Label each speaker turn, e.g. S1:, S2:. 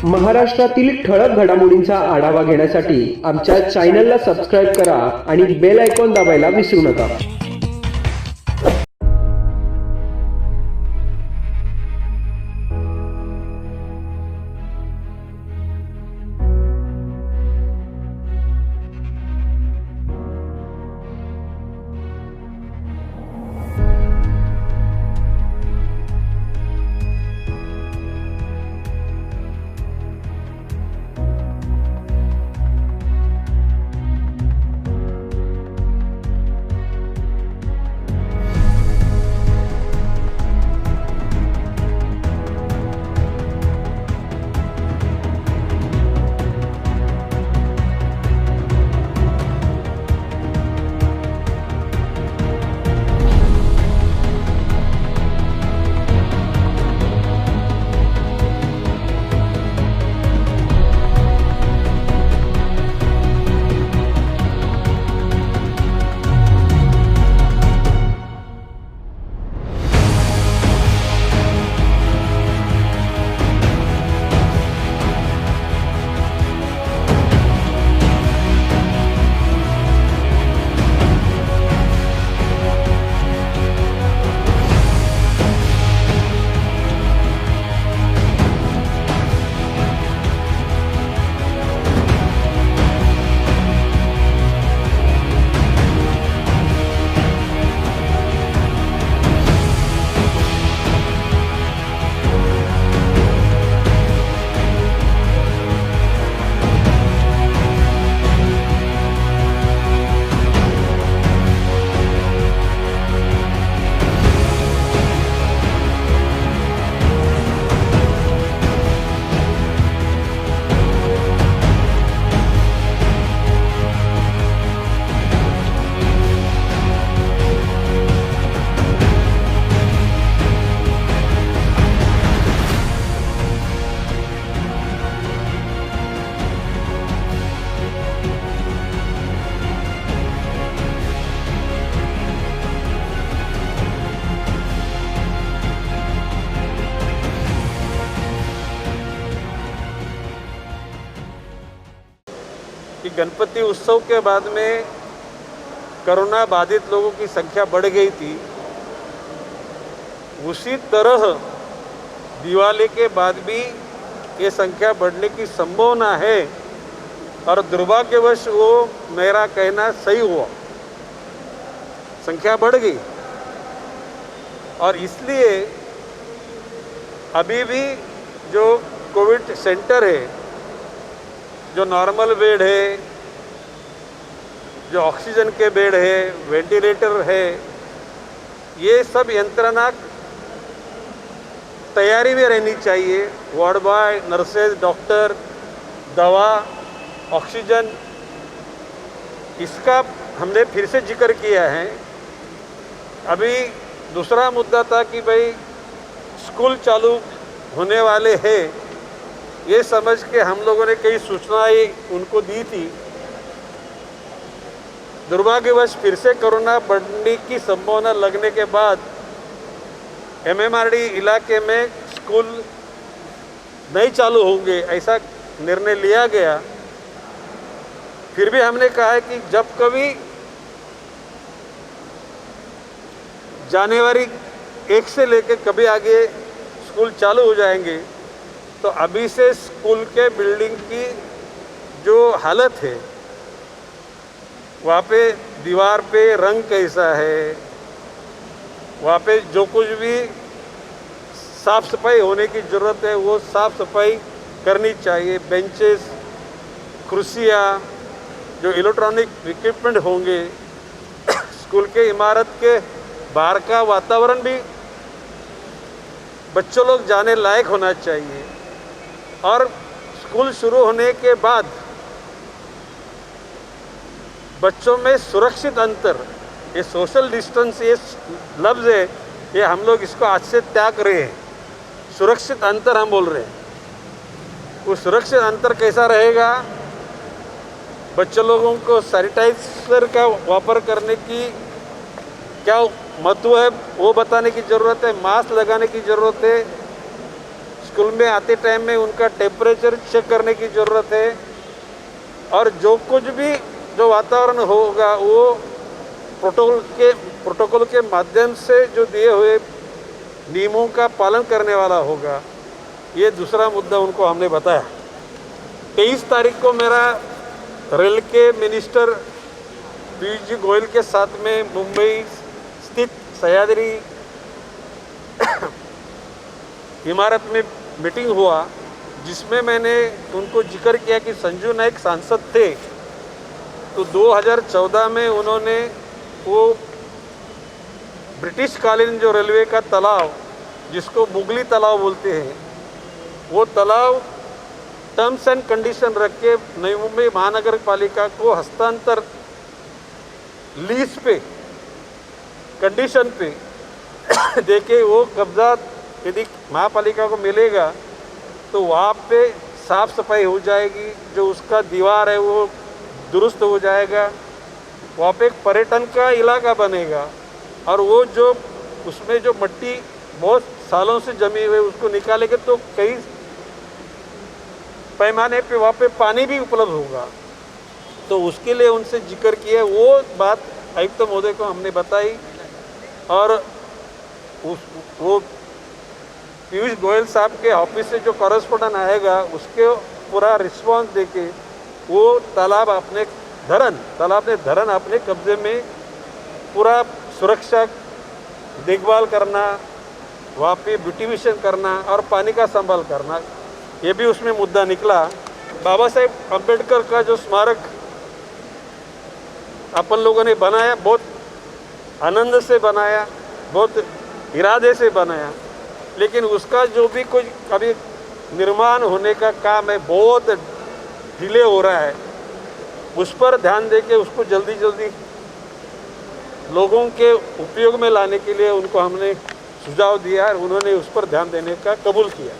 S1: महाराष्ट्रातील ठळक घडामोडींचा आढावा घेण्यासाठी आमच्या चॅनलला सबस्क्राईब करा आणि बेल आयकॉन दाबायला विसरू नका।
S2: कि गणपति उत्सव के बाद में कोरोना बाधित लोगों की संख्या बढ़ गई थी, उसी तरह दिवाली के बाद भी ये संख्या बढ़ने की संभावना है। और दुर्भाग्यवश वो मेरा कहना सही हुआ, संख्या बढ़ गई। और इसलिए अभी भी जो कोविड सेंटर है, जो नॉर्मल बेड है, जो ऑक्सीजन के बेड है, वेंटिलेटर है, ये सब यंत्रणा तैयारी में रहनी चाहिए। वार्ड बॉय, नर्सेज, डॉक्टर, दवा, ऑक्सीजन, इसका हमने फिर से जिक्र किया है। अभी दूसरा मुद्दा था कि भाई स्कूल चालू होने वाले हैं, ये समझ के हम लोगों ने कई सूचनाएं उनको दी थी। दुर्भाग्यवश फिर से कोरोना बढ़ने की संभावना लगने के बाद एमएमआरडी इलाके में स्कूल नहीं चालू होंगे, ऐसा निर्णय लिया गया। फिर भी हमने कहा है कि जब कभी जनवरी 1 से लेकर कभी आगे स्कूल चालू हो जाएंगे, तो अभी से स्कूल के बिल्डिंग की जो हालत है, वहाँ पे दीवार पे रंग कैसा है, वहाँ पे जो कुछ भी साफ़ सफाई होने की ज़रूरत है वो साफ़ सफाई करनी चाहिए। बेंचेस, कुर्सियाँ, जो इलेक्ट्रॉनिक इक्विपमेंट होंगे, स्कूल के इमारत के बाहर का वातावरण भी बच्चों लोग जाने लायक होना चाहिए। और स्कूल शुरू होने के बाद बच्चों में सुरक्षित अंतर, ये सोशल डिस्टेंस, ये लफ्ज़ है, ये हम लोग इसको आज से त्याग रहे हैं। सुरक्षित अंतर हम बोल रहे हैं। वो सुरक्षित अंतर कैसा रहेगा? बच्चों लोगों को सैनिटाइजर का वापर करने की क्या महत्व है वो बताने की ज़रूरत है, मास्क लगाने की ज़रूरत है, स्कूल में आते टाइम में उनका टेम्परेचर चेक करने की ज़रूरत है। और जो कुछ भी जो वातावरण होगा वो प्रोटोकॉल के माध्यम से जो दिए हुए नियमों का पालन करने वाला होगा। ये दूसरा मुद्दा उनको हमने बताया। 23 तारीख को मेरा रेल के मिनिस्टर पीयूष जी गोयल के साथ में मुंबई स्थित सह्याद्री इमारत में मीटिंग हुआ, जिसमें मैंने उनको जिक्र किया कि संजू नाइक सांसद थे तो 2014 में उन्होंने वो ब्रिटिश कालीन जो रेलवे का तालाब, जिसको मुगली तालाब बोलते हैं, वो तालाब टर्म्स एंड कंडीशन रख के नई मुंबई महानगर पालिका को हस्तांतर लीज पे कंडीशन पे देके वो कब्जा यदि महापालिका को मिलेगा तो वहाँ पे साफ सफाई हो जाएगी, जो उसका दीवार है वो दुरुस्त हो जाएगा, वहाँ पे एक पर्यटन का इलाका बनेगा। और वो जो उसमें जो मिट्टी बहुत सालों से जमी हुई उसको निकालेंगे तो कई पैमाने पे वहाँ पे पानी भी उपलब्ध होगा। तो उसके लिए उनसे जिक्र किया, वो बात आयुक्त महोदय को हमने बताई। और वो पीयूष गोयल साहब के ऑफिस से जो कॉरेस्पोंडेंट आएगा उसके पूरा रिस्पॉन्स देके वो तालाब अपने धरण अपने कब्जे में पूरा सुरक्षा देखभाल करना, वहाँ पे ब्यूटिफिकेशन करना और पानी का संभाल करना, ये भी उसमें मुद्दा निकला। बाबा साहेब अम्बेडकर का जो स्मारक अपन लोगों ने बनाया, बहुत आनंद से बनाया, बहुत इरादे से बनाया, लेकिन उसका जो भी कुछ अभी निर्माण होने का काम है बहुत डिले हो रहा है। उस पर ध्यान देके उसको जल्दी जल्दी लोगों के उपयोग में लाने के लिए उनको हमने सुझाव दिया और उन्होंने उस पर ध्यान देने का कबूल किया।